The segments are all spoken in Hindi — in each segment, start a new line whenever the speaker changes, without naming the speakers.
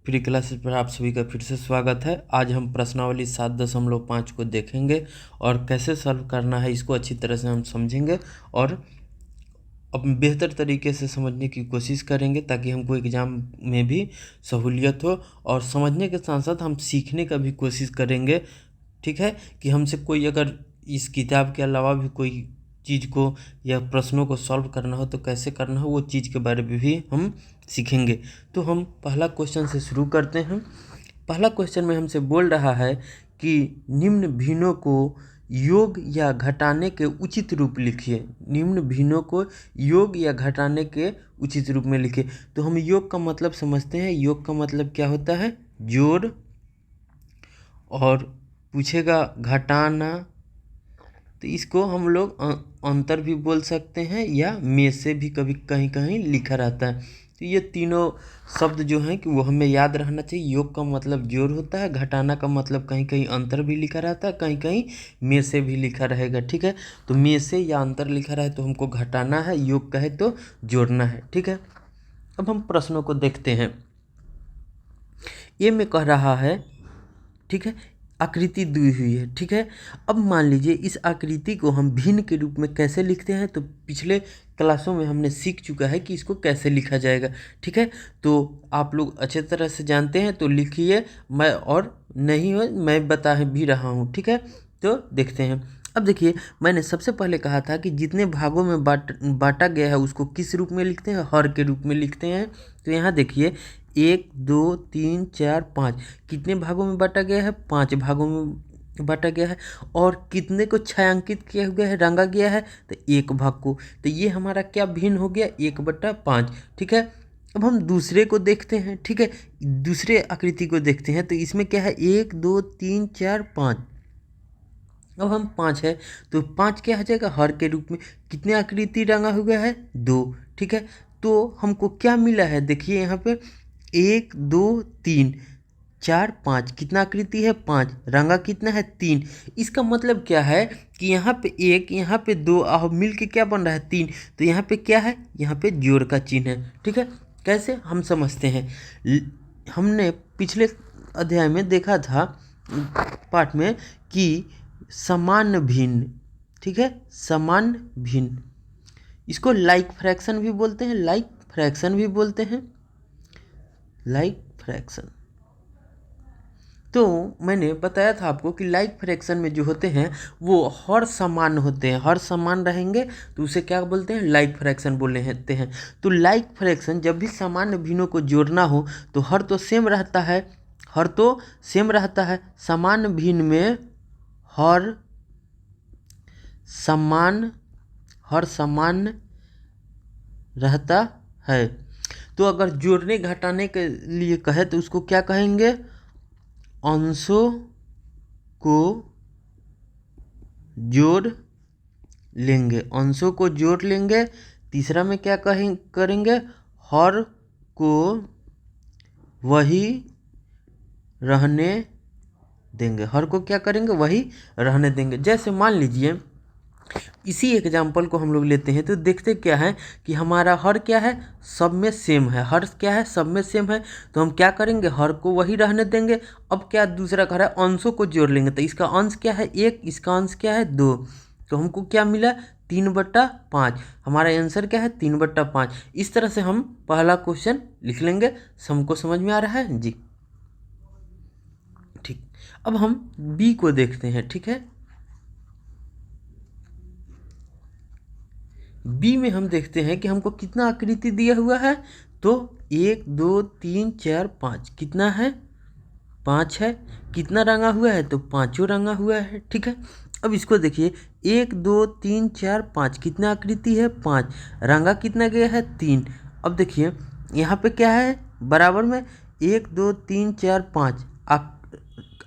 फ्री क्लासेस पर आप सभी का फिर से स्वागत है। आज हम प्रश्नावली 7.5 को देखेंगे और कैसे सॉल्व करना है इसको अच्छी तरह से हम समझेंगे और अब बेहतर तरीके से समझने की कोशिश करेंगे ताकि हमको एग्ज़ाम में भी सहूलियत हो और समझने के साथ साथ हम सीखने का भी कोशिश करेंगे। ठीक है कि हमसे कोई अगर इस किताब के अलावा भी कोई चीज़ को या प्रश्नों को सॉल्व करना हो तो कैसे करना हो वो चीज़ के बारे में भी हम सीखेंगे। तो हम पहला क्वेश्चन से शुरू करते हैं। पहला क्वेश्चन में हमसे बोल रहा है कि निम्न भिन्नों को योग या घटाने के उचित रूप लिखिए। निम्न भिन्नों को योग या घटाने के उचित रूप में लिखिए। तो हम योग का मतलब समझते हैं। योग का मतलब क्या होता है? जोड़। और पूछेगा घटाना, तो इसको हम लोग अंतर भी बोल सकते हैं या में से भी कभी कहीं कहीं लिखा रहता है। तो ये तीनों शब्द जो हैं कि वो हमें याद रहना चाहिए। योग का मतलब जोड़ होता है, घटाना का मतलब कहीं कहीं अंतर भी लिखा रहता है, कहीं कहीं में से भी लिखा रहेगा। ठीक है, तो में से या अंतर लिखा रहे तो हमको घटाना है, योग कहे तो जोड़ना है। ठीक है, अब हम प्रश्नों को देखते हैं। ये में कह रहा है, ठीक है, आकृति दी हुई है। ठीक है, अब मान लीजिए इस आकृति को हम भिन्न के रूप में कैसे लिखते हैं, तो पिछले क्लासों में हमने सीख चुका है कि इसको कैसे लिखा जाएगा। ठीक है, तो आप लोग अच्छे तरह से जानते हैं तो लिखिए, मैं और नहीं हो मैं बता भी रहा हूँ। ठीक है, तो देखते हैं। अब देखिए, मैंने सबसे पहले कहा था कि जितने भागों में बांटा गया है उसको किस रूप में लिखते हैं? हर के रूप में लिखते हैं। तो यहाँ देखिए 1 2 3 4 5 कितने भागों में बांटा गया है? 5 भागों में बांटा गया है। और कितने को छायांकित किया गया है, रंगा गया है? तो 1 भाग को। तो ये हमारा क्या भिन्न हो गया? 1/5। ठीक है, अब हम दूसरे को देखते हैं। ठीक है, दूसरे आकृति को देखते हैं। तो इसमें क्या है? 1 2 3 4 5। अब हम 5 है तो 5 क्या हो जाएगा? हर के रूप में। कितने आकृति रंगा हुआ है? 2। ठीक है, तो हमको क्या मिला है? देखिए यहाँ पे 1 2 3 4 5 कितना आकृति है? 5। रंगा कितना है? 3। इसका मतलब क्या है कि यहाँ पे 1 यहाँ पे 2 और मिल के क्या बन रहा है? 3। तो यहाँ पे क्या है? यहाँ पे जोड़ का चिन्ह है। ठीक है, कैसे हम समझते हैं? हमने पिछले अध्याय में देखा था पाठ में कि समान भिन्न, ठीक है, समान भिन्न, इसको लाइक फ्रैक्शन भी बोलते हैं, लाइक फ्रैक्शन भी बोलते हैं, लाइक फ्रैक्शन। तो मैंने बताया था आपको कि लाइक फ्रैक्शन में जो होते हैं वो हर समान होते हैं, हर समान रहेंगे तो उसे क्या बोलते हैं? लाइक फ्रैक्शन बोलते हैं। तो लाइक फ्रैक्शन जब भी समान भिन्नों को जोड़ना हो तो हर तो सेम रहता है, हर तो सेम रहता है। समान भिन्न में हर समान रहता है। तो अगर जोड़ने घटाने के लिए कहे तो उसको क्या कहेंगे? अंशों को जोड़ लेंगे, अंशों को जोड़ लेंगे। तीसरा में क्या करेंगे? हर को वही रहने देंगे, हर को क्या करेंगे? वही रहने देंगे। जैसे मान लीजिए इसी एग्जाम्पल को हम लोग लेते हैं तो देखते क्या है कि हमारा हर क्या है? सब में सेम है। हर क्या है? सब में सेम है। तो हम क्या करेंगे? हर को वही रहने देंगे। अब क्या दूसरा घर है? अंशों को जोड़ लेंगे। तो इसका अंश क्या है? 1, इसका अंश क्या है? 2। तो हमको क्या मिला? 3/5। हमारा आंसर क्या है? 3/5। इस तरह से हम पहला क्वेश्चन लिख लेंगे। हमको समझ में आ रहा है जी? ठीक, अब हम बी को देखते हैं। ठीक है, बी में हम देखते हैं कि हमको कितना आकृति दिया हुआ है। तो 1 2 3 4 5 कितना है? 5 है। कितना रंगा हुआ है? तो 5 रंगा हुआ है। ठीक है, अब इसको देखिए 1 2 3 4 5 कितना आकृति है? 5। रंगा कितना गया है? 3। अब देखिए यहाँ पे क्या है? बराबर में 1 2 3 4 5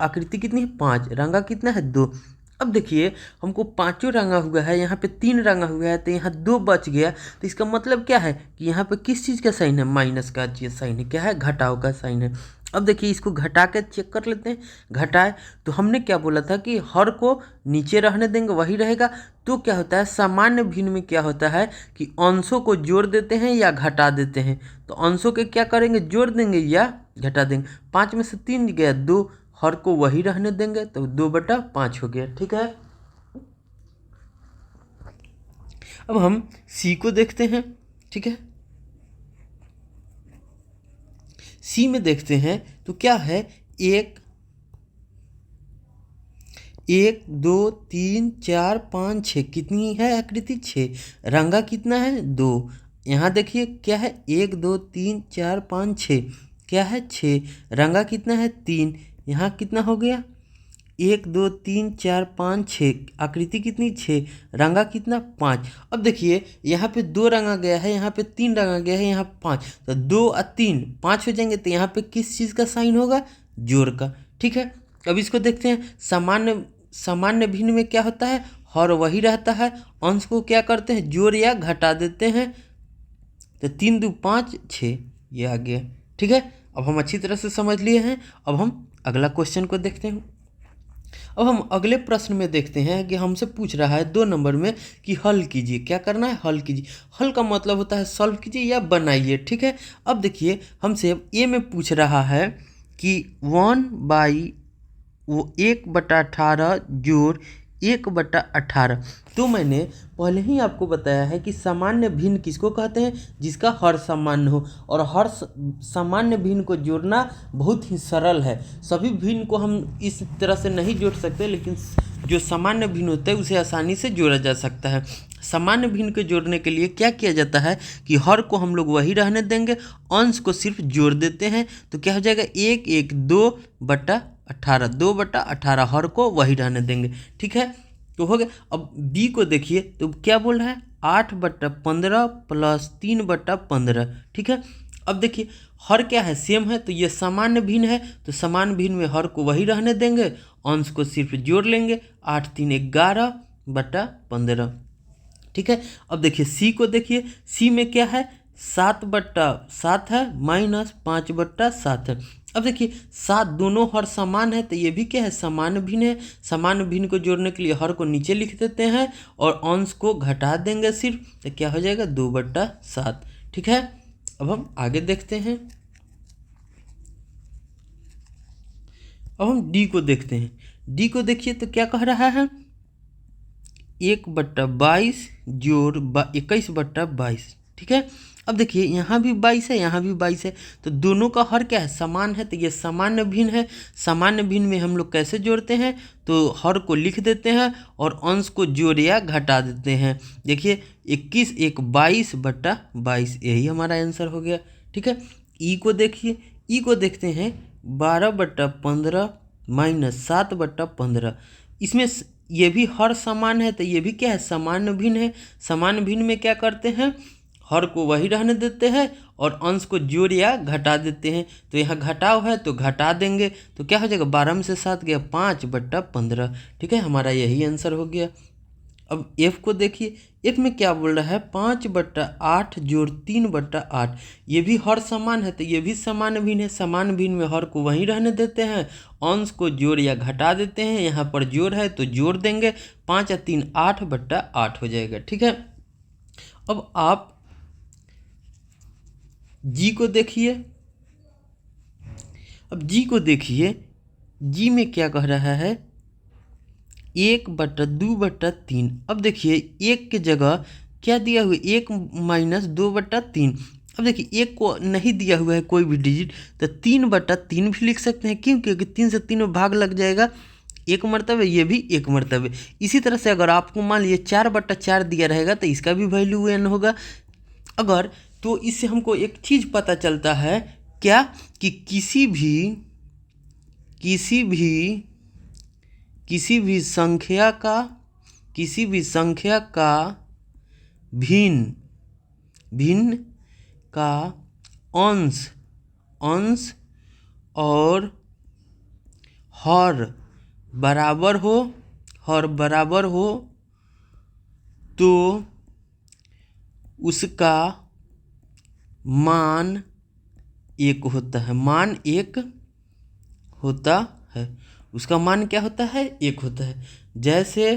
आकृति कितनी है? 5। रंगा कितना है? 2। अब देखिए हमको 5 रंगा हुआ है, यहाँ पे 3 रंगा हुआ है, तो यहाँ 2 बच गया। तो इसका मतलब क्या है कि यहाँ पे किस चीज़ का साइन है? माइनस का साइन है। क्या है? घटाव का साइन है। अब देखिए इसको घटा के चेक कर लेते हैं। घटाए तो हमने क्या बोला था कि हर को नीचे रहने देंगे, वही रहेगा। तो क्या होता है? सामान्य भिन्न में क्या होता है कि अंशों को जोड़ देते हैं या घटा देते हैं। तो अंशों के क्या करेंगे? जोड़ देंगे या घटा देंगे। 5 में से 3 गया 2, हर को वही रहने देंगे तो 2/5 हो गया। ठीक है, अब हम सी को देखते हैं। ठीक है, सी में देखते हैं तो क्या है, 1 2 3 4 5 6, कितनी है आकृति 6, रंगा कितना है 2। यहाँ देखिए क्या है 1 2 3 4 5 6, क्या है 6, रंगा कितना है 3, यहाँ कितना हो गया 1 2 3 4 5 6, आकृति कितनी 6, रंगा कितना 5। अब देखिए यहाँ पे 2 रंगा गया है, यहाँ पे 3 रंगा गया है, यहाँ 5, तो 2 और 3 5 हो जाएंगे। तो यहाँ पे किस चीज़ का साइन होगा, जोड़ का। ठीक है, अब इसको देखते हैं। सामान्य भिन्न में क्या होता है, हर वही रहता है, अंश को क्या करते हैं, जोड़ या घटा देते हैं। तो 3 2 5 6 ये आ गया। ठीक है, अब हम अच्छी तरह से समझ लिए हैं। अब हम अगला क्वेश्चन को देखते हैं। अब हम अगले प्रश्न में देखते हैं कि हमसे पूछ रहा है 2 नंबर में कि हल कीजिए। क्या करना है, हल कीजिए। हल का मतलब होता है सॉल्व कीजिए या बनाइए। ठीक है, अब देखिए हमसे ए में पूछ रहा है कि 1/18 जोड़ 1/18। तो मैंने पहले ही आपको बताया है कि सामान्य भिन्न किसको कहते हैं, जिसका हर सामान्य हो। और हर सामान्य भिन्न को जोड़ना बहुत ही सरल है। सभी भिन्न को हम इस तरह से नहीं जोड़ सकते, लेकिन जो सामान्य भिन्न होता है उसे आसानी से जोड़ा जा सकता है। सामान्य भिन्न को जोड़ने के लिए क्या किया जाता है कि हर को हम लोग वही रहने देंगे, अंश को सिर्फ जोड़ देते हैं। तो क्या हो जाएगा 1 1 2/18, 2/18, हर को वही रहने देंगे। ठीक है, तो हो गया। अब बी को देखिए तो क्या बोल रहा है, 8/15 प्लस 3/15। ठीक है, अब देखिए हर क्या है, सेम है, तो ये सामान्य भिन्न है, तो सामान्य भिन्न में हर को वही रहने देंगे, अंश को सिर्फ जोड़ लेंगे। 8 3 11/15। ठीक है, अब देखिए सी को देखिए, सी में क्या है, 7/7 है माइनस 5/7 है। अब देखिए 7 दोनों हर समान है, तो ये भी क्या है, सामान्य भिन्न है। सामान्य भिन्न को जोड़ने के लिए हर को नीचे लिख देते हैं और अंश को घटा देंगे सिर्फ, तो क्या हो जाएगा 2/7। ठीक है, अब हम आगे देखते हैं। अब हम डी को देखते हैं। डी को देखिए तो क्या कह रहा है, 1/22 जोड़ 21/22। ठीक है, अब देखिए यहाँ भी 22 है, यहाँ भी 22 है, तो दोनों का हर क्या है, समान है, तो ये सामान्य भिन्न है। सामान्य भिन्न में हम लोग कैसे जोड़ते हैं, तो हर को लिख देते हैं और अंश को जोड़ या घटा देते हैं। देखिए 21 1 22/22, यही हमारा आंसर हो गया। ठीक है, ई को देखिए, ई को देखते हैं 12/15 माइनस 7/15। इसमें ये भी हर समान है, तो ये भी क्या है, सामान्य भिन्न है। सामान्य भिन्न में क्या करते हैं, हर को वही रहने देते हैं और अंश को जोड़ या घटा देते हैं। तो यहाँ घटाव है तो घटा देंगे, तो क्या हो जाएगा, 12 में से 7 गया 5/15। ठीक है, हमारा यही आंसर हो गया। अब एफ को देखिए, एफ में क्या बोल रहा है, 5/8 जोड़ 3/8। ये भी हर समान है, तो ये भी समान भिन्न है। समान भिन्न में हर को वहीं रहने देते हैं, अंश को जोड़ या घटा देते हैं। यहाँ पर जोड़ है तो जोड़ देंगे, 5 या 3 8/8 हो जाएगा। ठीक है, अब आप जी को देखिए। अब जी को देखिए, जी में क्या कह रहा है, 1/2/3। अब देखिए 1 के जगह क्या दिया हुआ है, 1 माइनस 2/3। अब देखिए 1 को नहीं दिया हुआ है कोई भी डिजिट, तो 3/3 भी लिख सकते हैं। क्यों, क्योंकि 3 से 3 में भाग लग जाएगा, 1 मरतबे, ये भी 1 मरतबे। इसी तरह से अगर आपको मान लीजिए 4/4 दिया रहेगा तो इसका भी वैल्यू n होगा। अगर तो इससे हमको एक चीज़ पता चलता है, क्या कि किसी भी संख्या का भिन्न का अंश और हर बराबर हो तो उसका मान 1 होता है। मान 1 होता है, उसका मान क्या होता है, 1 होता है। जैसे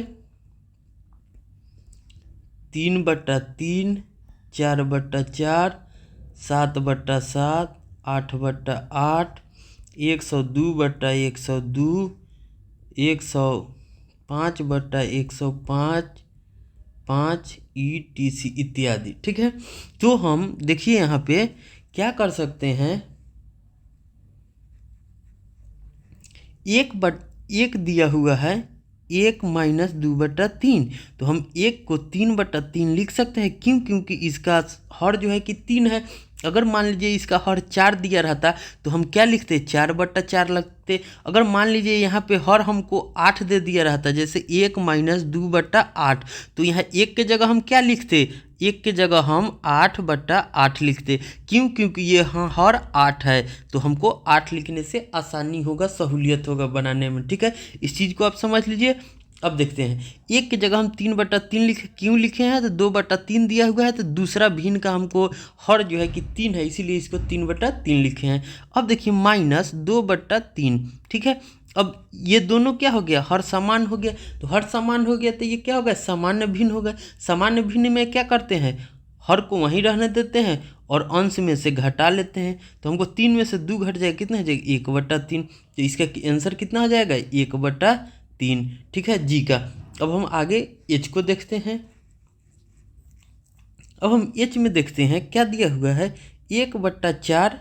3/3, 4/4, 7/7, 8/8, 102/102, 105/105, 5 ETC इत्यादि। ठीक है, तो हम देखिए यहाँ पे क्या कर सकते हैं, एक दिया हुआ है 1 - 2/3, तो हम 1 को 3/3 लिख सकते हैं। क्यों? क्योंकि इसका हर जो है कि 3 है। अगर मान लीजिए इसका हर 4 दिया रहता तो हम क्या लिखते, 4/4 लिखते। अगर मान लीजिए यहाँ पे हर हमको 8 दे दिया रहता, जैसे 1 - 2/8, तो यहाँ 1 के जगह हम क्या लिखते, 1 के जगह हम 8/8 लिखते। क्यों? क्योंकि ये हर 8 है, तो हमको 8 लिखने से आसानी होगा, सहूलियत होगा बनाने में। ठीक है, इस चीज़ को आप समझ लीजिए। अब देखते हैं, 1 की जगह हम 3/3 लिखे। क्यों लिखे हैं? तो 2/3 दिया हुआ है, तो दूसरा भिन्न का हमको हर जो है कि 3 है, इसीलिए इसको 3/3 लिखे हैं। अब देखिए -2/3। ठीक है, अब ये दोनों क्या हो गया, हर समान हो गया। तो हर समान हो गया तो ये क्या हो गया, सामान्य भिन्न हो गया। सामान्य भिन्न में क्या करते हैं, हर को वहीं रहने देते हैं और अंश में से घटा लेते हैं। तो हमको 3 में से 2 घट जाएगा, कितना हो जाएगा, 1/3। तो इसका आंसर कितना हो जाएगा, 1/3। ठीक है जी का। अब हम आगे एच को देखते हैं। अब हम एच में देखते हैं क्या दिया हुआ है, 1/4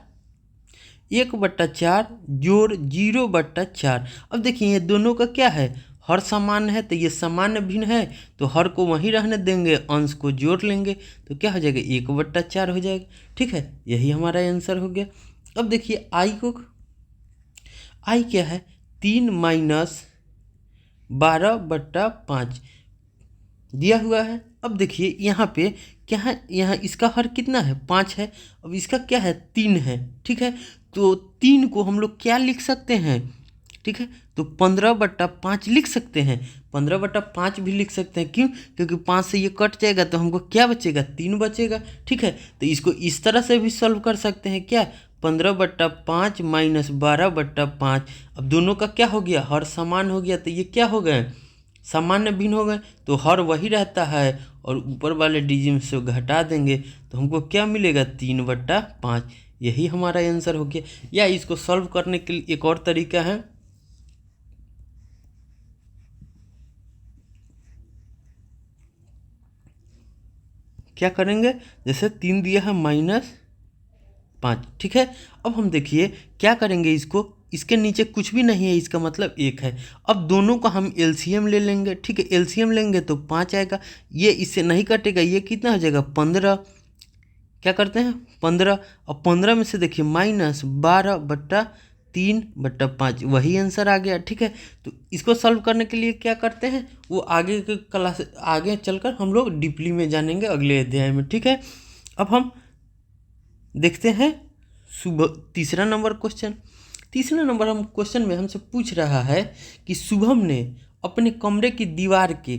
जोड़ 0/4। अब देखिए ये दोनों का क्या है, हर समान है, तो ये सामान्य भिन्न है, तो हर को वहीं रहने देंगे, अंश को जोड़ लेंगे, तो क्या हो जाएगा, 1/4 हो जाएगा। ठीक है, यही हमारा आंसर हो गया। अब देखिए आई क्या है, 3 - 12/5 दिया हुआ है। अब देखिए यहाँ पे क्या है, यहाँ इसका हर कितना है, 5 है। अब इसका क्या है, 3 है। ठीक है, तो 3 को हम लोग क्या लिख सकते हैं, ठीक है, तो 15/5 लिख सकते हैं। 15/5 भी लिख सकते हैं। क्यों? क्योंकि 5 से ये कट जाएगा तो हमको क्या बचेगा, 3 बचेगा। ठीक है, तो इसको इस तरह से भी सॉल्व कर सकते हैं, क्या, 15/5 - 12/5। अब दोनों का क्या हो गया, हर समान हो गया, तो ये क्या हो गए, सामान्य भिन्न हो गए। तो हर वही रहता है और ऊपर वाले डिजिट से घटा देंगे तो हमको क्या मिलेगा, 3/5। यही हमारा आंसर हो गया। या इसको सॉल्व करने के लिए एक और तरीका है, क्या करेंगे, जैसे 3 दिया है -5। ठीक है, अब हम देखिए क्या करेंगे, इसके नीचे कुछ भी नहीं है, इसका मतलब 1 है। अब दोनों का हम एलसीएम ले लेंगे। ठीक है, एलसीएम लेंगे तो 5 आएगा, ये इससे नहीं कटेगा, ये कितना हो जाएगा, 15। क्या करते हैं, 15। और 15 में से देखिए -12/3/5, वही आंसर आ गया। ठीक है, तो इसको सॉल्व करने के लिए क्या करते हैं, वो आगे के क्लास आगे चलकर हम लोग डीपली में जानेंगे अगले अध्याय में। ठीक है, अब हम देखते हैं तीसरा नंबर क्वेश्चन। तीसरा नंबर हम क्वेश्चन में हमसे पूछ रहा है कि शुभम ने अपने कमरे की दीवार के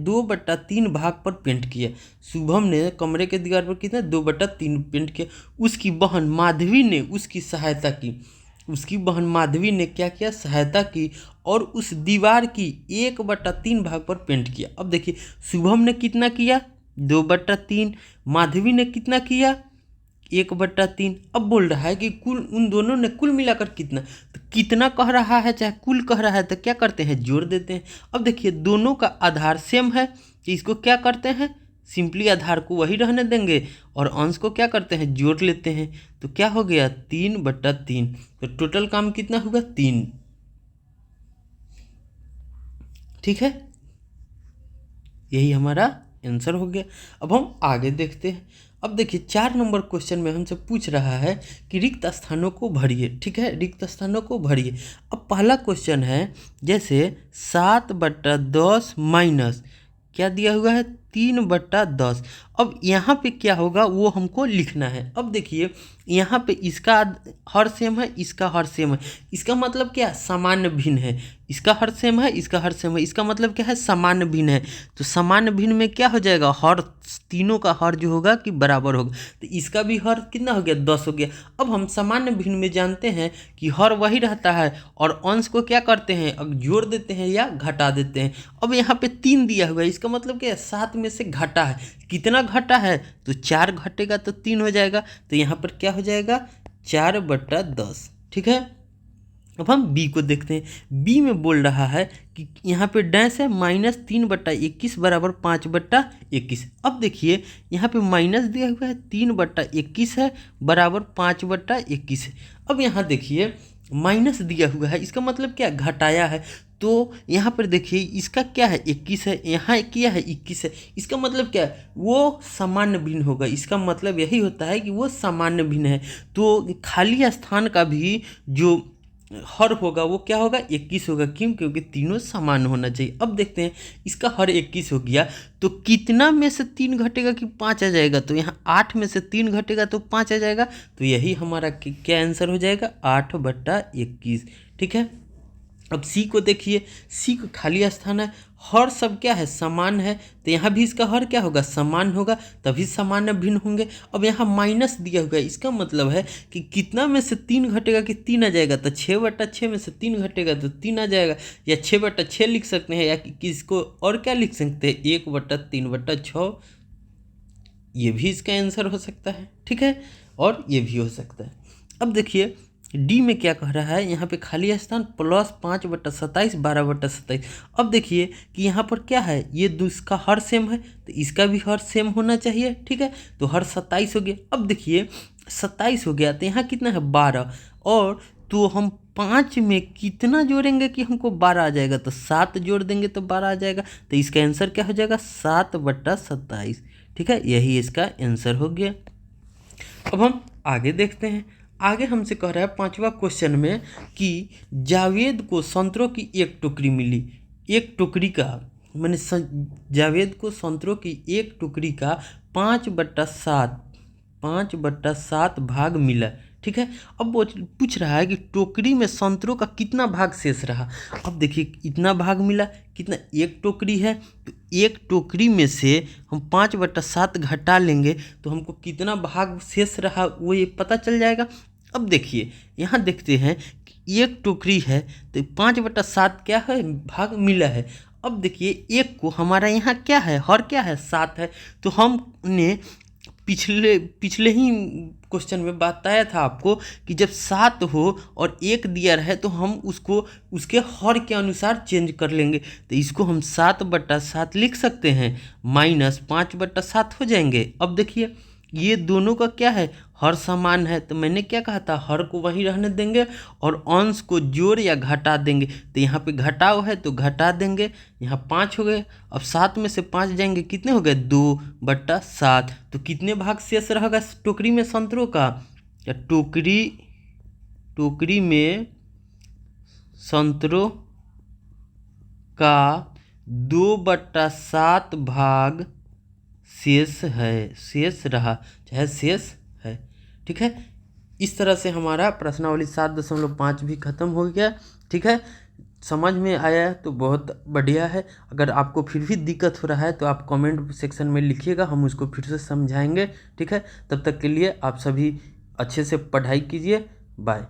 2/3 भाग पर पेंट किया। शुभम ने कमरे के दीवार पर कितना, 2/3 पेंट किया। उसकी बहन माधवी ने उसकी सहायता की। उसकी बहन माधवी ने क्या किया, सहायता की और उस दीवार की 1/3 भाग पर पेंट किया। अब देखिए शुभम ने कितना किया, 2/3, माधवी ने कितना किया, 1/3। अब बोल रहा है कि कुल उन दोनों ने कुल मिलाकर कितना, तो कितना कह रहा है चाहे कुल कह रहा है, तो क्या करते हैं, जोड़ देते हैं। अब देखिए दोनों का आधार सेम है, तो इसको क्या करते हैं, सिंपली आधार को वही रहने देंगे और अंश को क्या करते हैं, जोड़ लेते हैं। तो क्या हो गया, 3/3। तो टोटल काम कितना हुआ, 3। ठीक है, यही हमारा आंसर हो गया। अब हम आगे देखते हैं। अब देखिए 4 नंबर क्वेश्चन में हमसे पूछ रहा है कि रिक्त स्थानों को भरिए। ठीक है, रिक्त स्थानों को भरिए। अब पहला क्वेश्चन है, जैसे 7/10 माइनस क्या दिया हुआ है, 3/10। अब यहाँ पे क्या होगा वो हमको लिखना है। अब देखिए यहाँ पे इसका हर सेम है, इसका हर सेम है, इसका मतलब क्या, सामान्य भिन्न है। इसका हर सेम है, इसका हर सेम है, इसका मतलब क्या है, सामान्य भिन्न है। तो सामान्य भिन्न में क्या हो जाएगा, हर तीनों का हर जो होगा कि बराबर होगा। तो इसका भी हर कितना हो गया, 10 हो गया। अब हम सामान्य भिन्न में जानते हैं कि हर वही रहता है और अंश को क्या करते हैं, अब जोड़ देते हैं या घटा देते हैं। अब यहाँ पे 3 दिया हुआ है, इसका मतलब क्या है, 7 में से घटा है, कितना घटा है तो 4 घटेगा तो 3 हो जाएगा, तो यहाँ पर क्या हो जाएगा 4/10। ठीक है, अब हम बी को देखते हैं। बी में बोल रहा है कि यहाँ पे डैश है -3/21 बराबर 5/21। अब देखिए यहाँ पे माइनस दिया हुआ है 3/21 है बराबर 5/21 है। अब यहाँ देखिए माइनस दिया हुआ है, इसका मतलब क्या घटाया है, तो यहाँ पर देखिए इसका क्या है 21 है, यहाँ क्या है 21 है, इसका मतलब क्या है वो सामान्य भिन्न होगा। इसका मतलब यही होता है कि वो सामान्य भिन्न है, तो खाली स्थान का भी जो हर होगा वो क्या होगा 21 होगा। क्यों? क्योंकि तीनों समान होना चाहिए। अब देखते हैं इसका हर 21 हो गया तो कितना में से 3 घटेगा कि 5 आ जाएगा, तो यहाँ 8 में से 3 घटेगा तो 5 आ जाएगा, तो यही हमारा क्या आंसर हो जाएगा 8/21। ठीक है, अब सी को देखिए, सी को खाली स्थान है, हर सब क्या है समान है, तो यहाँ भी इसका हर क्या होगा समान होगा, तभी सामान्य भिन्न होंगे। अब यहाँ माइनस दिया हुआ है, इसका मतलब है कि कितना में से 3 घटेगा कि 3 आ जाएगा, तो 6/6 में से 3 घटेगा तो 3 आ जाएगा, या 6/6 लिख सकते हैं, या किसको और क्या लिख सकते हैं 1/3/6, ये भी इसका आंसर हो सकता है। ठीक है, और ये भी हो सकता है। अब देखिए डी में क्या कह रहा है, यहाँ पे खाली स्थान +5/27 12/27। अब देखिए कि यहाँ पर क्या है, ये इसका हर सेम है तो इसका भी हर सेम होना चाहिए। ठीक है, तो हर 27 हो गया। अब देखिए 27 हो गया तो यहाँ कितना है 12, और तो हम 5 में कितना जोड़ेंगे कि हमको 12 आ जाएगा, तो 7 जोड़ देंगे तो 12 आ जाएगा, तो इसका आंसर क्या हो जाएगा 7/27। ठीक है, यही इसका आंसर हो गया। अब हम आगे देखते हैं। आगे हमसे कह रहा है 5वां क्वेश्चन में कि जावेद को संतरों की एक टोकरी मिली, एक टोकरी का मैंने जावेद को संतरों की एक टोकरी का 5/7 भाग मिला। ठीक है, अब वो पूछ रहा है कि टोकरी में संतरों का कितना भाग शेष रहा। अब देखिए इतना भाग मिला, कितना एक टोकरी है, तो एक टोकरी में से हम 5/7 घटा लेंगे तो हमको कितना भाग शेष रहा वो ये पता चल जाएगा। अब देखिए यहाँ देखते हैं कि एक टोकरी है तो 5/7 क्या है भाग मिला है। अब देखिए एक को हमारा यहाँ क्या है हर क्या है 7 है, तो हमने पिछले ही क्वेश्चन में बताया था आपको कि जब 7 हो और 1 दिया रहे तो हम उसको उसके हर के अनुसार चेंज कर लेंगे, तो इसको हम 7/7 लिख सकते हैं, -5/7 हो जाएंगे। अब देखिए ये दोनों का क्या है हर समान है, तो मैंने क्या कहा था हर को वहीं रहने देंगे और अंश को जोड़ या घटा देंगे, तो यहाँ पे घटाव है तो घटा देंगे, यहाँ 5 हो गए। अब 7 में से 5 जाएंगे कितने हो गए 2/7, तो कितने भाग शेष रहेगा टोकरी में संतरों का, या टोकरी में संतरों का 2/7 भाग शेष रहा, चाहे शेष है। ठीक है, इस तरह से हमारा प्रश्नावली 7.5 भी खत्म हो गया। ठीक है, समझ में आया तो बहुत बढ़िया है। अगर आपको फिर भी दिक्कत हो रहा है तो आप कमेंट सेक्शन में लिखिएगा, हम उसको फिर से समझाएंगे। ठीक है, तब तक के लिए आप सभी अच्छे से पढ़ाई कीजिए। बाय।